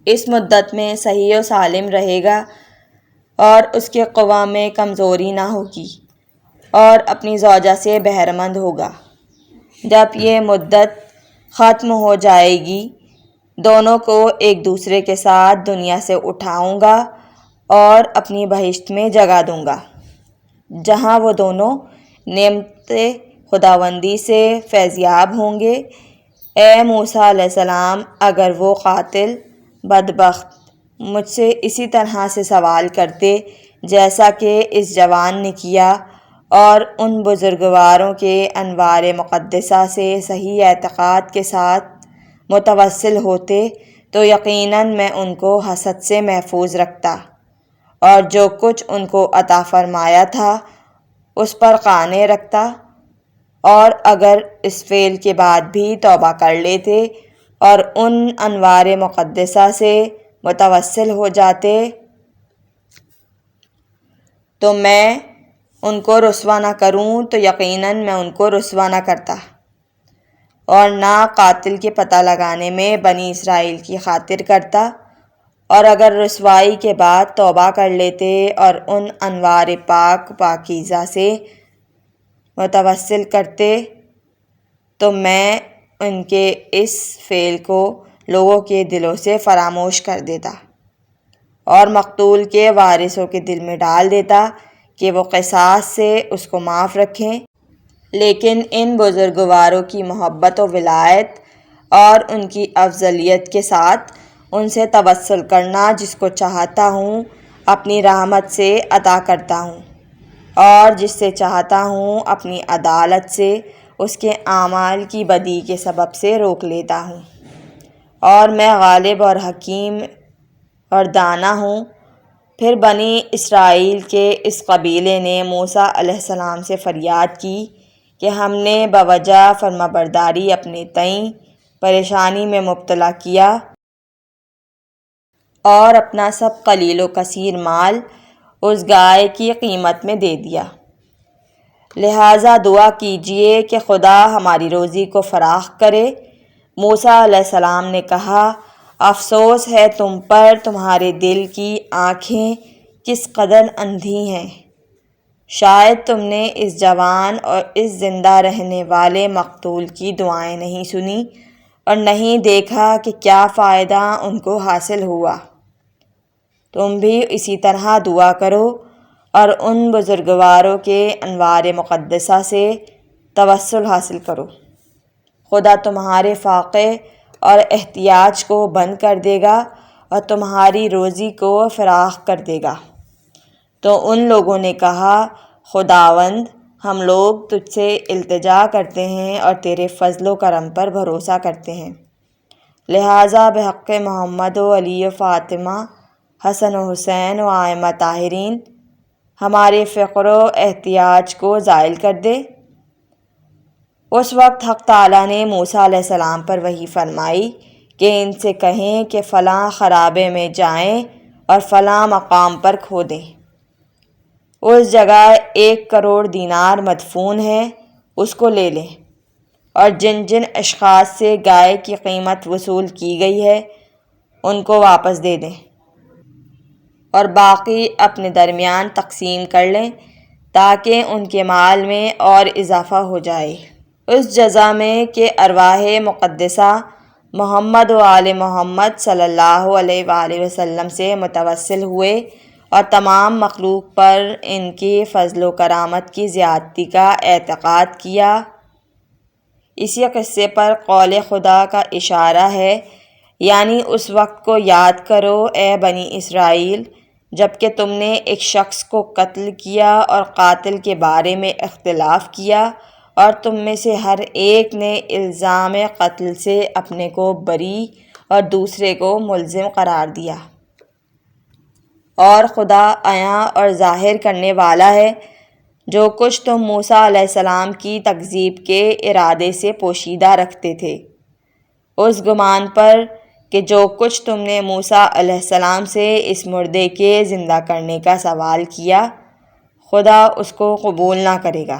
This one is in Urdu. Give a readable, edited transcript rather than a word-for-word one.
اس مدت میں صحیح و سالم رہے گا اور اس کے قوا میں کمزوری نہ ہوگی اور اپنی زوجہ سے بہرمند ہوگا۔ جب یہ مدت ختم ہو جائے گی دونوں کو ایک دوسرے کے ساتھ دنیا سے اٹھاؤں گا اور اپنی بہشت میں جگہ دوں گا، جہاں وہ دونوں نعمت خداوندی سے فیضیاب ہوں گے۔ اے موسیٰ علیہ السلام، اگر وہ قاتل بدبخت مجھ سے اسی طرح سے سوال کرتے جیسا کہ اس جوان نے کیا اور ان بزرگواروں کے انوار مقدسہ سے صحیح اعتقاد کے ساتھ متوسل ہوتے تو یقیناً میں ان کو حسد سے محفوظ رکھتا اور جو کچھ ان کو عطا فرمایا تھا اس پر قانع رکھتا، اور اگر اس فعل کے بعد بھی توبہ کر لیتے اور ان انوار مقدسہ سے متوسل ہو جاتے تو میں ان کو رسوا نہ کروں تو یقیناً میں ان کو رسوا نہ کرتا اور نہ قاتل کے پتہ لگانے میں بنی اسرائیل کی خاطر کرتا، اور اگر رسوائی کے بعد توبہ کر لیتے اور ان انوار پاک پاکیزہ سے متوسل کرتے تو میں ان کے اس فعل کو لوگوں کے دلوں سے فراموش کر دیتا اور مقتول کے وارثوں کے دل میں ڈال دیتا کہ وہ قصاص سے اس کو معاف رکھیں۔ لیکن ان بزرگواروں کی محبت و ولایت اور ان کی افضلیت کے ساتھ ان سے توسل کرنا جس کو چاہتا ہوں اپنی رحمت سے عطا کرتا ہوں اور جس سے چاہتا ہوں اپنی عدالت سے اس کے اعمال کی بدی کے سبب سے روک لیتا ہوں، اور میں غالب اور حکیم اور دانا ہوں۔ پھر بنی اسرائیل کے اس قبیلے نے موسیٰ علیہ السلام سے فریاد کی کہ ہم نے بوجہ فرمانبرداری اپنے تئیں پریشانی میں مبتلا کیا اور اپنا سب قلیل و کثیر مال اس گائے کی قیمت میں دے دیا، لہٰذا دعا کیجیے کہ خدا ہماری روزی کو فراخ کرے۔ موسیٰ علیہ السلام نے کہا، افسوس ہے تم پر، تمہارے دل کی آنکھیں کس قدر اندھی ہیں، شاید تم نے اس جوان اور اس زندہ رہنے والے مقتول کی دعائیں نہیں سنی اور نہیں دیکھا کہ کیا فائدہ ان کو حاصل ہوا۔ تم بھی اسی طرح دعا کرو اور ان بزرگواروں کے انوار مقدسہ سے توسل حاصل کرو، خدا تمہارے فاقے اور احتیاج کو بند کر دے گا اور تمہاری روزی کو فراخ کر دے گا۔ تو ان لوگوں نے کہا، خداوند، ہم لوگ تجھ سے التجا کرتے ہیں اور تیرے فضل و کرم پر بھروسہ کرتے ہیں، لہٰذا بحق محمد و علی و فاطمہ، حسن و حسین و ائمہ طاہرین، ہمارے فقر و احتیاج کو زائل کر دے۔ اس وقت حق تعالیٰ نے موسیٰ علیہ السلام پر وحی فرمائی کہ ان سے کہیں کہ فلاں خرابے میں جائیں اور فلاں مقام پر کھودیں، اس جگہ 1 کروڑ دینار مدفون ہے، اس کو لے لیں، اور جن جن اشخاص سے گائے کی قیمت وصول کی گئی ہے ان کو واپس دے دیں اور باقی اپنے درمیان تقسیم کر لیں تاکہ ان کے مال میں اور اضافہ ہو جائے۔ اس جزا میں کہ ارواح مقدسہ محمد و آل محمد صلی اللہ علیہ وآلہ وسلم سے متوسل ہوئے اور تمام مخلوق پر ان کی فضل و کرامت کی زیادتی کا اعتقاد کیا۔ اسی قصے پر قول خدا کا اشارہ ہے، یعنی اس وقت کو یاد کرو اے بنی اسرائیل جب کہ تم نے ایک شخص کو قتل کیا اور قاتل کے بارے میں اختلاف کیا اور تم میں سے ہر ایک نے الزام قتل سے اپنے کو بری اور دوسرے کو ملزم قرار دیا، اور خدا عیاں اور ظاہر کرنے والا ہے جو کچھ تم موسیٰ علیہ السلام کی تکذیب کے ارادے سے پوشیدہ رکھتے تھے، اس گمان پر کہ جو کچھ تم نے موسیٰ علیہ السلام سے اس مردے کے زندہ کرنے کا سوال کیا خدا اس کو قبول نہ کرے گا۔